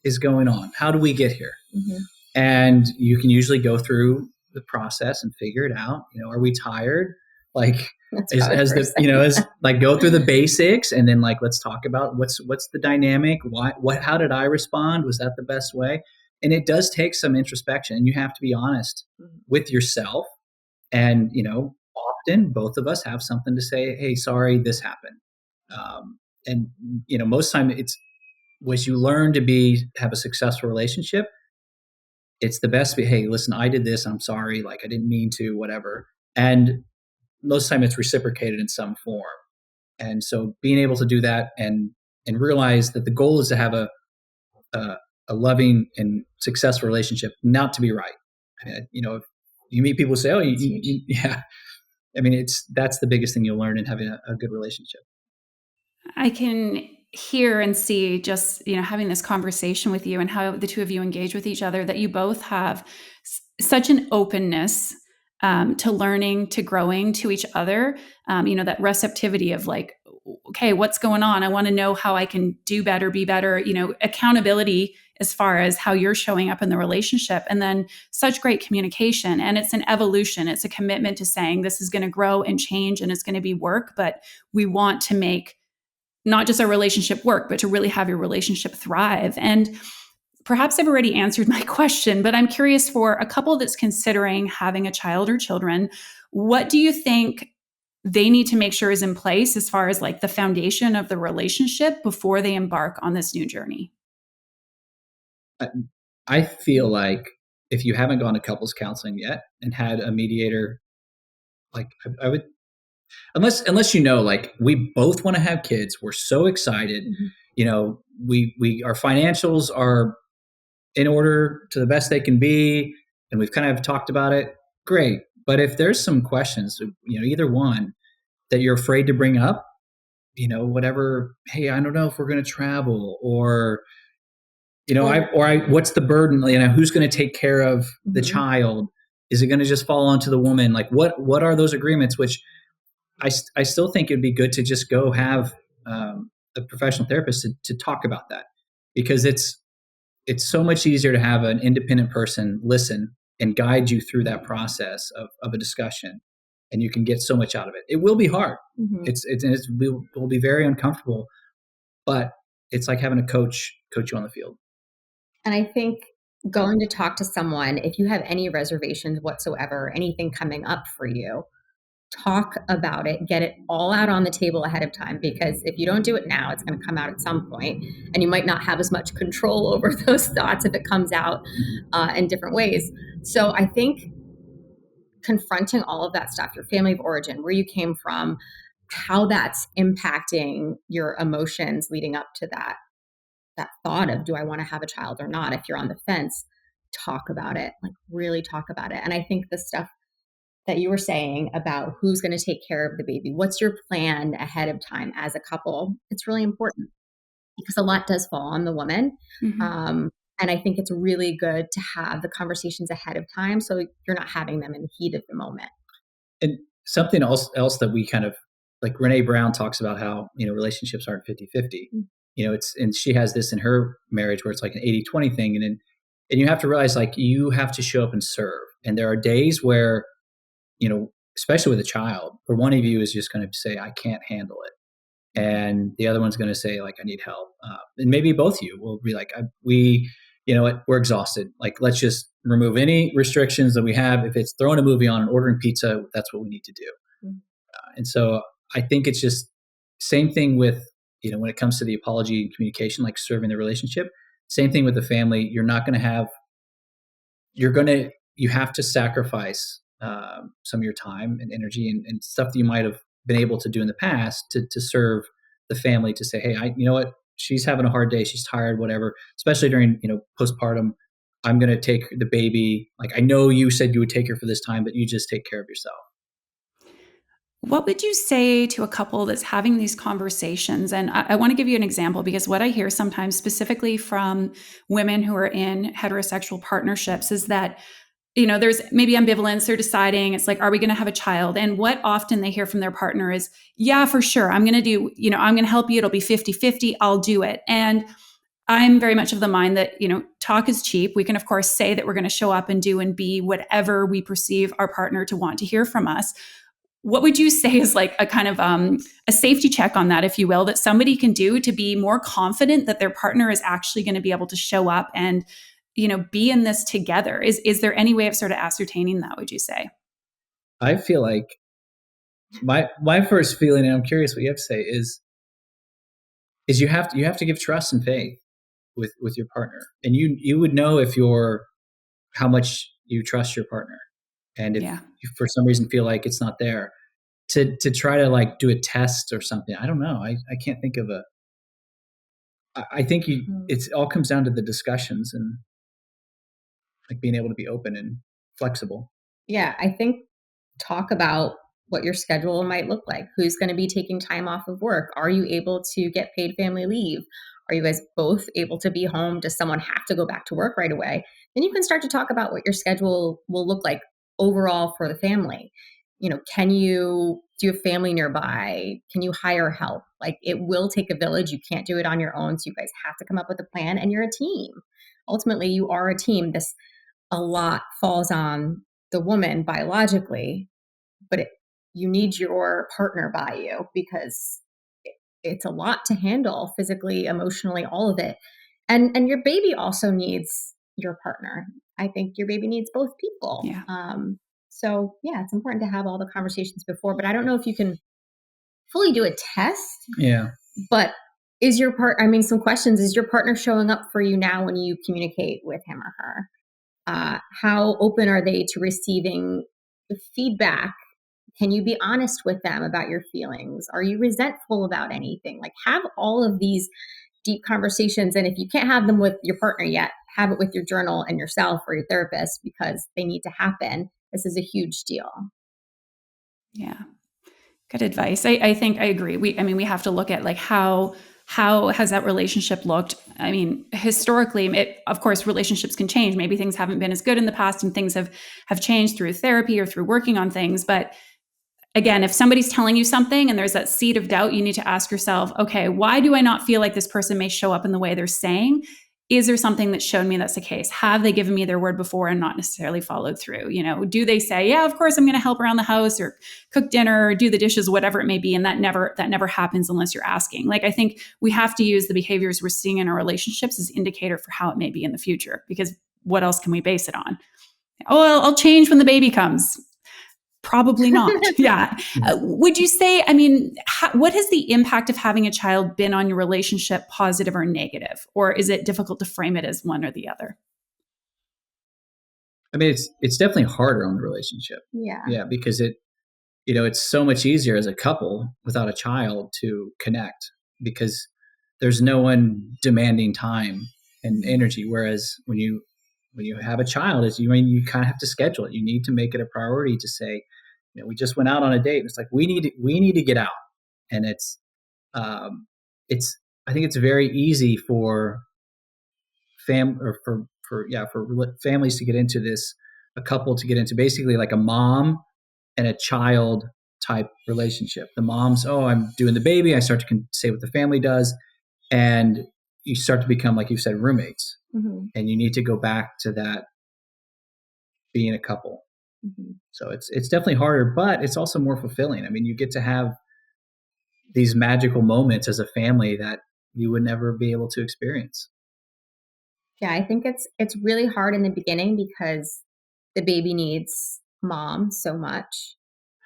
is going on? How do we get here? Mm-hmm. And you can usually go through the process and figure it out. Are we tired? Like, as like go through the basics, and then like, let's talk about what's the dynamic. How did I respond? Was that the best way? And it does take some introspection, and you have to be honest with yourself And, often both of us have something to say, hey, sorry, this happened. And, most time it's, as you learn to have a successful relationship, it's the best. Hey, listen, I did this. I'm sorry. Like, I didn't mean to, whatever. And most time it's reciprocated in some form. And so being able to do that and realize that the goal is to have a loving and successful relationship, not to be right. I mean, if you meet people who say, oh, yeah. I mean, that's the biggest thing you'll learn in having a good relationship. I can hear and see just, having this conversation with you and how the two of you engage with each other, that you both have such an openness to learning, to growing, to each other. That receptivity of like, okay, what's going on? I want to know how I can do better, be better, accountability as far as how you're showing up in the relationship. And then such great communication. And it's an evolution. It's a commitment to saying this is going to grow and change and it's going to be work, but we want to make not just our relationship work, but to really have your relationship thrive. And perhaps I've already answered my question, but I'm curious, for a couple that's considering having a child or children, what do you think they need to make sure is in place as far as like the foundation of the relationship before they embark on this new journey? I feel like if you haven't gone to couples counseling yet and had a mediator, like I would, unless like we both want to have kids, we're so excited, we our financials are in order to the best they can be, and we've kind of talked about it, great. But if there's some questions, either one that you're afraid to bring up, whatever, hey, I don't know if we're going to travel, or what's the burden? Who's going to take care of the child? Is it going to just fall onto the woman? Like, what are those agreements? Which I still think it'd be good to just go have a professional therapist to talk about that, because it's so much easier to have an independent person listen and guide you through that process of a discussion, and you can get so much out of it. It will be hard. It will be very uncomfortable, but it's like having a coach you on the field. And I think going to talk to someone, if you have any reservations whatsoever, anything coming up for you, talk about it, get it all out on the table ahead of time, because if you don't do it now, it's going to come out at some point, and you might not have as much control over those thoughts if it comes out in different ways. So I think confronting all of that stuff, your family of origin, where you came from, how that's impacting your emotions leading up to that thought of, do I want to have a child or not? If you're on the fence, talk about it, like really talk about it. And I think the stuff that you were saying about who's going to take care of the baby, what's your plan ahead of time as a couple, it's really important, because a lot does fall on the woman. And I think it's really good to have the conversations ahead of time, so you're not having them in the heat of the moment. And something else that we kind of, like Brene Brown talks about how, relationships aren't 50-50. And she has this in her marriage where it's like an 80-20 thing. And you have to realize, like, you have to show up and serve. And there are days where, especially with a child, where one of you is just going to say, I can't handle it. And the other one's going to say, like, I need help. And maybe both of you will be like, we're exhausted. Like, let's just remove any restrictions that we have. If it's throwing a movie on and ordering pizza, that's what we need to do. And so I think it's just same thing with, when it comes to the apology and communication, like serving the relationship, same thing with the family. You have to sacrifice some of your time and energy and stuff that you might have been able to do in the past to serve the family, to say, hey, you know what, she's having a hard day, she's tired, whatever, especially during, postpartum. I'm going to take the baby. Like, I know you said you would take her for this time, but you just take care of yourself. What would you say to a couple that's having these conversations? And I want to give you an example, because what I hear sometimes, specifically from women who are in heterosexual partnerships, is that, there's maybe ambivalence. They're deciding, it's like, are we going to have a child? And what often they hear from their partner is, yeah, for sure. I'm going to help you. It'll be 50-50. I'll do it. And I'm very much of the mind that, talk is cheap. We can, of course, say that we're going to show up and do and be whatever we perceive our partner to want to hear from us. What would you say is like a kind of a safety check on that, if you will, that somebody can do to be more confident that their partner is actually going to be able to show up and, be in this together? Is there any way of sort of ascertaining that, would you say? I feel like my first feeling, and I'm curious what you have to say, is you have to give trust and faith with your partner, and you would know if you're how much you trust your partner, and if Yeah. you for some reason feel like it's not there, to try to like do a test or something. I don't know. I can't think of a. I think it's all comes down to the discussions and like being able to be open and flexible. Yeah, I think talk about what your schedule might look like. Who's going to be taking time off of work? Are you able to get paid family leave? Are you guys both able to be home? Does someone have to go back to work right away? Then you can start to talk about what your schedule will look like overall for the family. Do you have family nearby? Can you hire help? Like, it will take a village. You can't do it on your own. So you guys have to come up with a plan, and you're a team. Ultimately, you are a team. A lot falls on the woman biologically, but you need your partner by you because it's a lot to handle physically, emotionally, all of it. And your baby also needs your partner. I think your baby needs both people. Yeah. So yeah, it's important to have all the conversations before, but I don't know if you can fully do a test. Yeah. But some questions, is your partner showing up for you now when you communicate with him or her? How open are they to receiving the feedback? Can you be honest with them about your feelings? Are you resentful about anything? Like, have all of these deep conversations. And if you can't have them with your partner yet, have it with your journal and yourself or your therapist, because they need to happen. This is a huge deal. Yeah. Good advice. I think I agree. We have to look at like how has that relationship looked? I mean, historically, of course, relationships can change. Maybe things haven't been as good in the past and things have changed through therapy or through working on things. But again, if somebody's telling you something and there's that seed of doubt, you need to ask yourself, okay, why do I not feel like this person may show up in the way they're saying? Is there something that showed me that's the case? Have they given me their word before and not necessarily followed through? Do they say, yeah, of course I'm going to help around the house or cook dinner or do the dishes, whatever it may be? And that never happens unless you're asking. Like, I think we have to use the behaviors we're seeing in our relationships as indicator for how it may be in the future, because what else can we base it on? Oh, I'll change when the baby comes. Probably not. Yeah. Would you say, what has the impact of having a child been on your relationship, positive or negative? Or is it difficult to frame it as one or the other? I mean, it's definitely harder on the relationship. Yeah. Yeah, because it's so much easier as a couple without a child to connect because there's no one demanding time and energy. Whereas when you have a child, you kind of have to schedule it. You need to make it a priority to say, we just went out on a date. It's like we need to get out, and I think it's very easy for families to get into this, a couple to get into basically like a mom and a child type relationship. The mom's, oh, I'm doing the baby. I start to say what the family does, and you start to become, like you said, roommates, and you need to go back to that being a couple. So it's definitely harder, but it's also more fulfilling. I mean, you get to have these magical moments as a family that you would never be able to experience. Yeah, I think it's really hard in the beginning because the baby needs mom so much.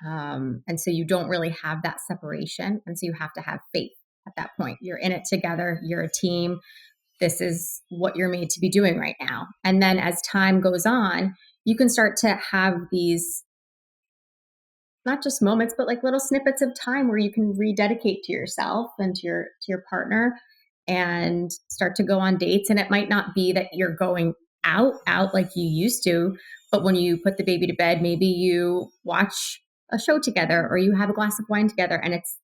And so you don't really have that separation. And so you have to have faith at that point. You're in it together. You're a team. This is what you're made to be doing right now. And then as time goes on, you can start to have these, not just moments, but like little snippets of time where you can rededicate to yourself and to your partner and start to go on dates. And it might not be that you're going out like you used to, but when you put the baby to bed, maybe you watch a show together or you have a glass of wine together, and it's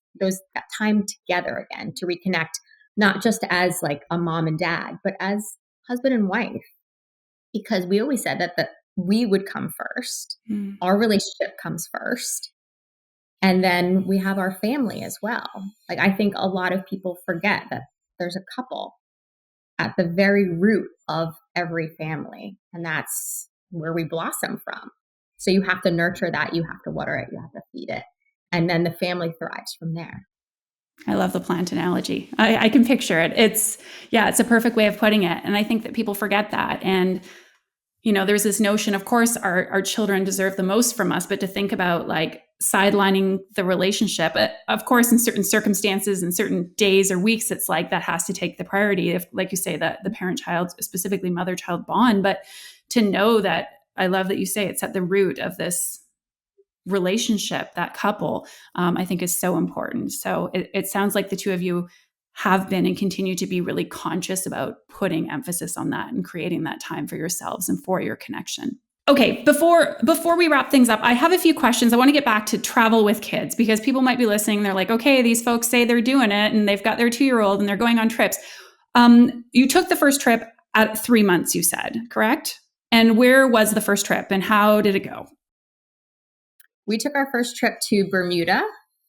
that time together again to reconnect, not just as like a mom and dad, but as husband and wife. Because we always said that we would come first. Our relationship comes first. And then we have our family as well. Like, I think a lot of people forget that there's a couple at the very root of every family. And that's where we blossom from. So you have to nurture that. You have to water it. You have to feed it. And then the family thrives from there. I love the plant analogy. I can picture it. It's a perfect way of putting it. And I think that people forget that. And, there's this notion, of course, our children deserve the most from us, but to think about like sidelining the relationship, of course, in certain circumstances and certain days or weeks, it's like that has to take the priority. If, like you say, that the parent-child, specifically mother-child bond, but to know that, I love that you say it's at the root of this relationship, that couple, I think is so important. So it sounds like the two of you have been and continue to be really conscious about putting emphasis on that and creating that time for yourselves and for your connection. Okay, before we wrap things up, I have a few questions. I want to get back to travel with kids because people might be listening. They're like, okay, these folks say they're doing it and they've got their 2-year-old and they're going on trips. You took the first trip at 3 months, you said, correct? And where was the first trip and how did it go? We took our first trip to Bermuda,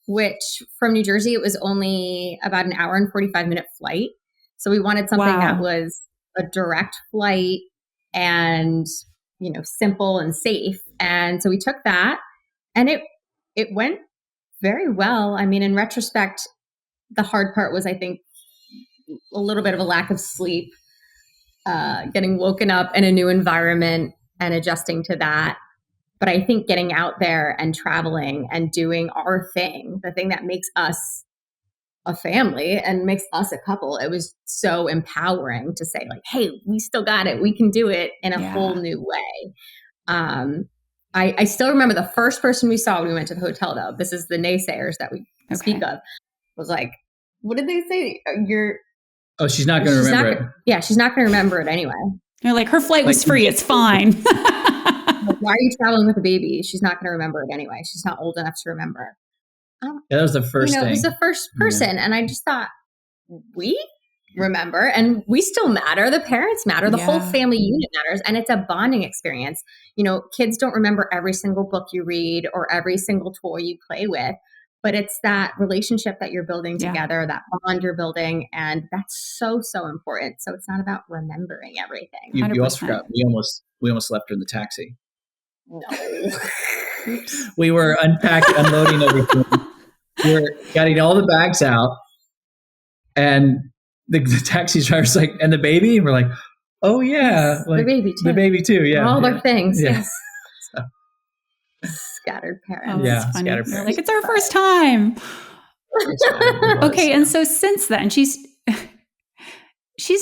which from New Jersey, it was only about an hour and 45-minute flight. So we wanted something that was a direct flight and, simple and safe. And so we took that and it went very well. I mean, in retrospect, the hard part was, I think, a little bit of a lack of sleep, getting woken up in a new environment and adjusting to that. But I think getting out there and traveling and doing our thing, the thing that makes us a family and makes us a couple, it was so empowering to say like, hey, we still got it. We can do it in a whole new way. I still remember the first person we saw when we went to the hotel, though. This is the naysayers that we speak of. Was like, what did they say? She's not going to remember it. Yeah, she's not going to remember it anyway. You're like, her flight was free. It's fine. Why are you traveling with a baby? She's not going to remember it anyway. She's not old enough to remember. That was the first thing. It was the first person. Yeah. And I just thought, we remember and we still matter. The parents matter. The whole family unit matters. And it's a bonding experience. Kids don't remember every single book you read or every single toy you play with. But it's that relationship that you're building together, that bond you're building. And that's so, so important. So it's not about remembering everything. You also forgot, we almost left her in the taxi. No. We were unloading everything. We were getting all the bags out. And the taxi driver's like, and the baby? And we're like, oh yeah. Like, the baby too. Yeah. All their things. Yeah. Yes. So. Scattered parents. Scattered parents. Like, it's our first time. Okay, and so since then, she's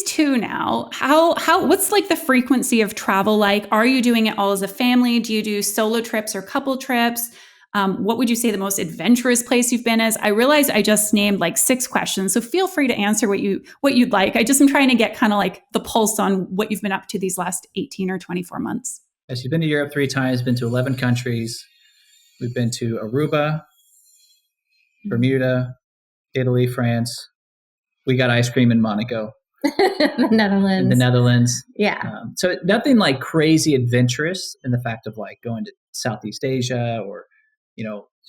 2 now. What's like the frequency of travel like? Are you doing it all as a family? Do you do solo trips or couple trips? What would you say the most adventurous place you've been is? I realize I just named like 6 questions, so feel free to answer what you'd like. I just am trying to get kind of like the pulse on what you've been up to these last 18 or 24 months. Yes, you've been to Europe 3 times, been to 11 countries. We've been to Aruba, Bermuda, Italy, France. We got ice cream in Monaco. The Netherlands. Yeah. So nothing like crazy adventurous in the fact of like going to Southeast Asia or,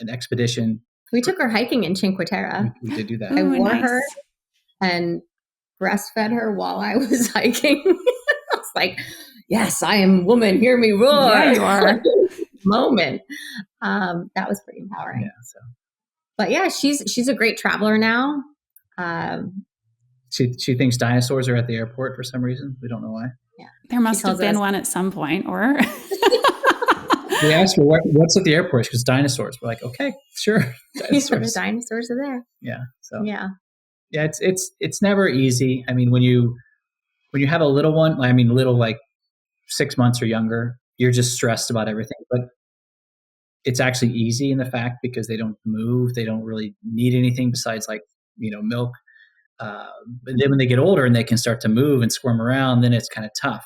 an expedition. We took her hiking in Cinque Terre. We did do that. I wore her and breastfed her while I was hiking. I was like, yes, I am woman. Hear me roar. Yeah, you are. Moment. That was pretty empowering. Yeah. So. But yeah, she's a great traveler now. She thinks dinosaurs are at the airport for some reason. We don't know why. Yeah, there must have been one at some point, or we asked her what's at the airport because dinosaurs. We're like, okay, sure. Dinosaurs. The dinosaurs are there. Yeah. So yeah. It's never easy. I mean, when you have a little one, I mean, little like 6 months or younger, you're just stressed about everything. But it's actually easy in the fact because they don't move, they don't really need anything besides like milk. But then when they get older and they can start to move and squirm around, then it's kind of tough.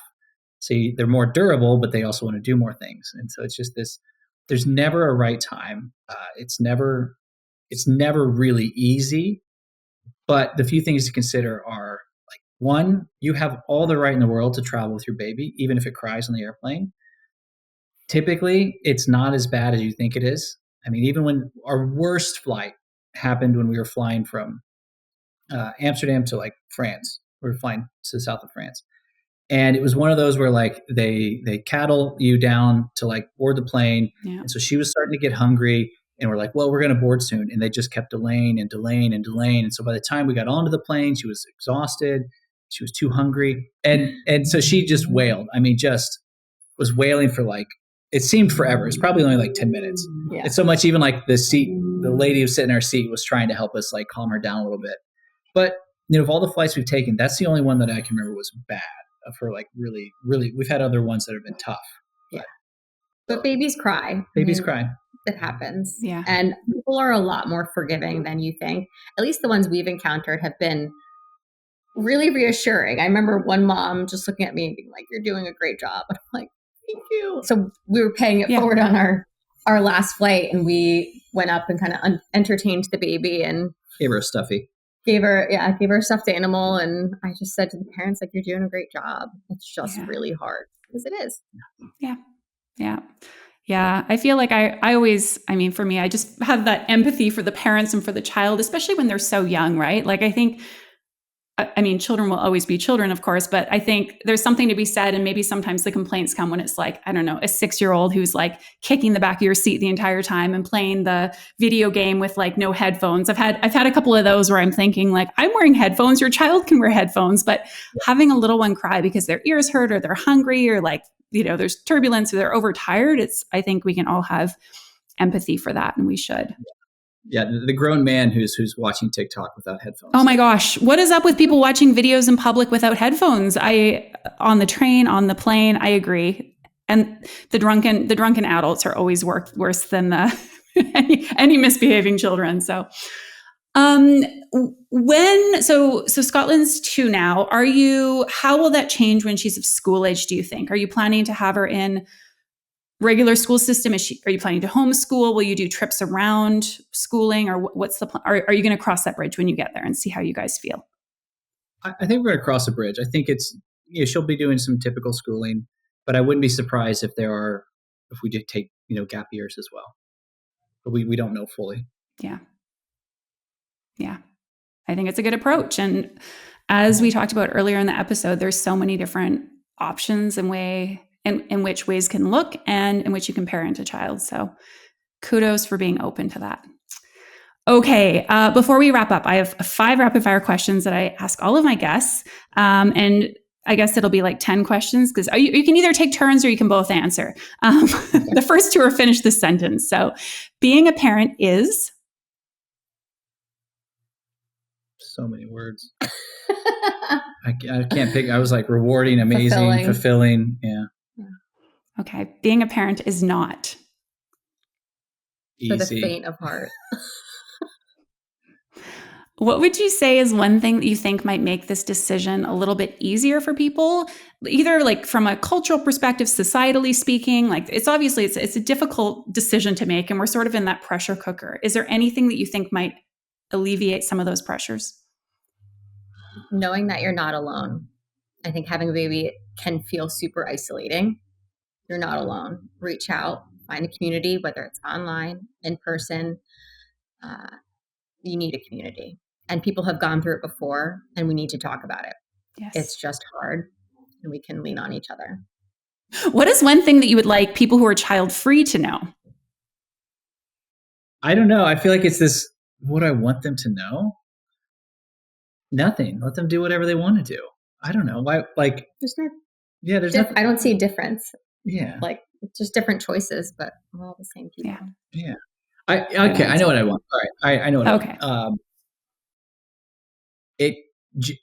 So they're more durable, but they also want to do more things. And so it's just this, there's never a right time. It's never really easy, but the few things to consider are like, one, you have all the right in the world to travel with your baby, even if it cries on the airplane. Typically it's not as bad as you think it is. I mean, even when our worst flight happened when we were flying from Amsterdam to like France. We were flying to the south of France. And it was one of those where like they cattle you down to like board the plane. Yeah. And so she was starting to get hungry and we're like, well, we're going to board soon. And they just kept delaying and delaying and delaying. And so by the time we got onto the plane, she was exhausted. She was too hungry. And so she just wailed. I mean, just was wailing for like, it seemed forever. It's probably only like 10 minutes. Yeah. It's so much, even like the lady who was sitting in our seat was trying to help us like calm her down a little bit. But, of all the flights we've taken, that's the only one that I can remember was bad for like really, really, we've had other ones that have been tough. But babies cry. Babies cry. It happens. Yeah. And people are a lot more forgiving than you think. At least the ones we've encountered have been really reassuring. I remember one mom just looking at me and being like, "You're doing a great job." And I'm like, "Thank you." So we were paying it forward on our last flight, and we went up and kind of entertained the baby and gave her a stuffy. Gave her a stuffed animal. And I just said to the parents, like, "You're doing a great job. It's just really hard." Because it is. Yeah. Yeah. Yeah. I feel like for me, I just have that empathy for the parents and for the child, especially when they're so young, right? Like, I think, children will always be children, of course, but I think there's something to be said. And maybe sometimes the complaints come when it's like, I don't know, a 6-year-old who's like kicking the back of your seat the entire time and playing the video game with like no headphones. I've had a couple of those where I'm thinking like, I'm wearing headphones, your child can wear headphones, but having a little one cry because their ears hurt or they're hungry or like, there's turbulence or they're overtired. I think we can all have empathy for that, and we should. Yeah, the grown man who's watching TikTok without headphones. Oh my gosh, what is up with people watching videos in public without headphones? On the train, on the plane, I agree. And the drunken adults are always worse than the any misbehaving children. So, so Scotland's 2 now. How will that change when she's of school age, do you think? Are you planning to have her in regular school system? Are you planning to homeschool? Will you do trips around schooling, or what's the plan? Are you going to cross that bridge when you get there and see how you guys feel? I think we're going to cross the bridge. I think it's, she'll be doing some typical schooling, but I wouldn't be surprised if we did take, gap years as well. But we don't know fully. Yeah. Yeah. I think it's a good approach. And as we talked about earlier in the episode, there's so many different options and in which ways can look and in which you can parent a child. So kudos for being open to that. Okay. Before we wrap up, I have 5 rapid fire questions that I ask all of my guests. And I guess it'll be like 10 questions because you can either take turns or you can both answer. The first 2 are finish the sentence. So being a parent is... So many words. I can't pick. I was like rewarding, amazing, fulfilling. Yeah. Okay. Being a parent is not easy. For the faint of heart. What would you say is one thing that you think might make this decision a little bit easier for people, either like from a cultural perspective, societally speaking? Like it's a difficult decision to make, and we're sort of in that pressure cooker. Is there anything that you think might alleviate some of those pressures? Knowing that you're not alone. I think having a baby can feel super isolating. You're not alone. Reach out, find a community, whether it's online, in person. You need a community. And people have gone through it before, and we need to talk about it. Yes. It's just hard, and we can lean on each other. What is one thing that you would like people who are child-free to know? I don't know. I feel like it's this, what I want them to know? Nothing. Let them do whatever they want to do. I don't know. There's nothing. I don't see a difference. Yeah. Like, it's just different choices, but we're all the same people. Yeah. I know what I want. All right. I know what okay. I want.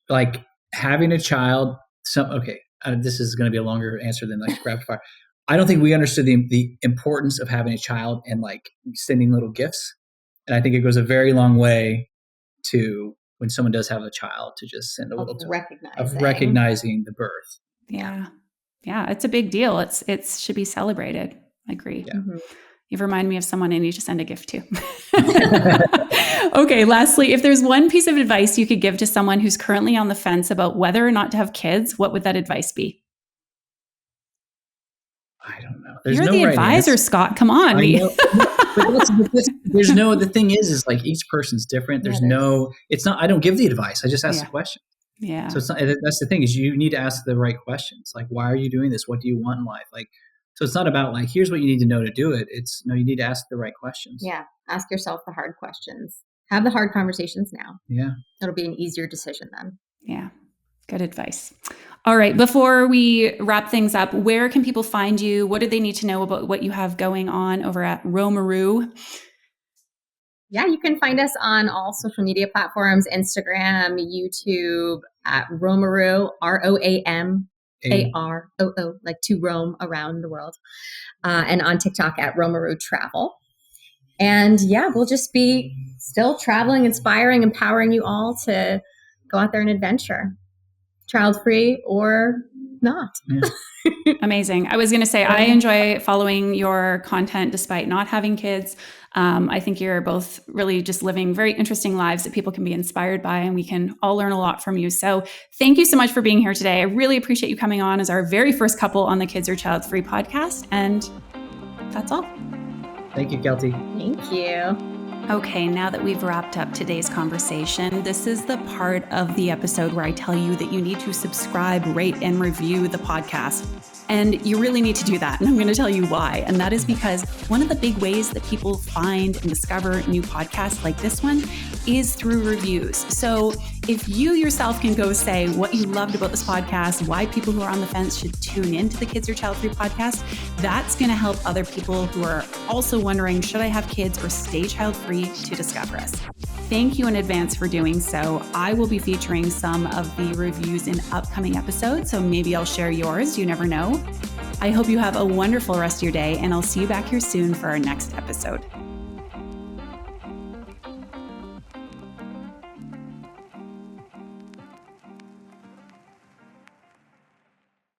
Like having a child, this is going to be a longer answer than like rapid fire. I don't think we understood the importance of having a child and like sending little gifts. And I think it goes a very long way to when someone does have a child to just send a little recognizing the birth. Yeah. Yeah. It's a big deal. It should be celebrated. I agree. Yeah. Mm-hmm. You've reminded me of someone I need to send a gift to. Okay. Lastly, if there's one piece of advice you could give to someone who's currently on the fence about whether or not to have kids, what would that advice be? I don't know. You're the advisor, Scott. Come on. The thing is like each person's different. I don't give the advice. I just ask the question. Yeah. So that's the thing is you need to ask the right questions. Like, why are you doing this? What do you want in life? Like, so it's not about like, here's what you need to know to do it. It's you need to ask the right questions. Yeah. Ask yourself the hard questions. Have the hard conversations now. Yeah. It'll be an easier decision then. Yeah. Good advice. All right. Before we wrap things up, where can people find you? What do they need to know about what you have going on over at Romaroo? Yeah, you can find us on all social media platforms, Instagram, YouTube, at Romaroo, ROAMAROO, like to roam around the world, and on TikTok at Romaroo Travel. And yeah, we'll just be still traveling, inspiring, empowering you all to go out there and adventure, child-free or not. Amazing. I was going to say, I enjoy following your content despite not having kids. I think you're both really just living very interesting lives that people can be inspired by, and we can all learn a lot from you. So thank you so much for being here today. I really appreciate you coming on as our very first couple on the Kids Are Child Free podcast. And that's all. Thank you, Keltie. Thank you. Okay, now that we've wrapped up today's conversation, this is the part of the episode where I tell you that you need to subscribe, rate, and review the podcast. And you really need to do that. And I'm going to tell you why. And that is because one of the big ways that people find and discover new podcasts like this one is through reviews. So if you yourself can go say what you loved about this podcast, why people who are on the fence should tune into the Kids Are Child Free podcast, that's going to help other people who are also wondering, should I have kids or stay child free, to discover us. Thank you in advance for doing so. I will be featuring some of the reviews in upcoming episodes, so maybe I'll share yours. You never know. I hope you have a wonderful rest of your day, and I'll see you back here soon for our next episode.